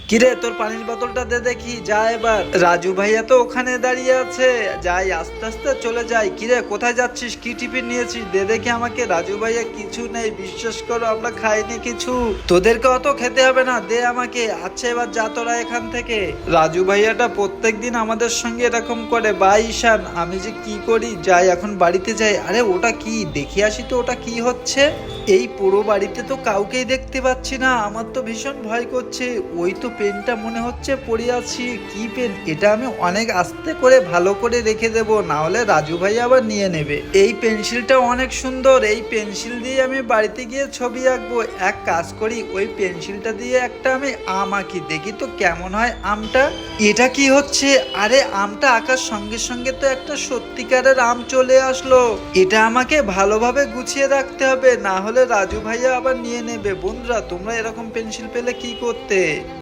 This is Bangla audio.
কিরে তোর পানির বোতলটা দে দেখি, যা এবার। রাজু ভাইয়া তো ওখানে দাঁড়িয়ে আছে, যাই আস্তে আস্তে চলে যাই। কিরে কোথায় যাচ্ছিস, কি টিফিন নিয়েছিস দে দেখি আমাকে। রাজু ভাইয়া কিছু নেই, বিশ্বাস করো আমরা খাইনি কিছু। তোদেরকে অত খেতে হবে না, দে আমাকে। আচ্ছা এবার যা তোরা এখান থেকে। রাজু ভাইয়াটা প্রত্যেকদিন আমাদের সঙ্গে এরকম করে। বাই ঈশান, আমি যে কি করি, যাই এখন বাড়িতে যাই। আরে ওটা কি, দেখে আসি তো ওটা কি হচ্ছে। এই পুরো বাড়িতে তো কাউকেই দেখতে পাচ্ছি না, আমার তো ভীষণ ভয় করছে। ওই তো পেনটা মনে হচ্ছে পড়ে আছি, কি পেন এটা, আমি অনেক আস্তে করে ভালো করে রেখে দেব, না হলে রাজু ভাই আবার নিয়ে নেবে। এই পেন্সিলটা অনেক সুন্দর, এই পেন্সিল দিয়ে আমি বাড়িতে গিয়ে ছবি আঁকবো। এক কাজ করি, ওই পেন্সিলটা দিয়ে একটা আমি আম আঁকি, দেখি তো কেমন হয় আমটা। এটা কি হচ্ছে, আরে আমটা আঁকার সঙ্গে সঙ্গে তো একটা সত্যিকারের আম চলে আসলো। এটা আমাকে ভালোভাবে গুছিয়ে রাখতে হবে, না হলে রাজু ভাইয়া আবার নিয়ে নেবে। বন্ধুরা তোমরা এরকম পেন্সিল পেলে কি করতে?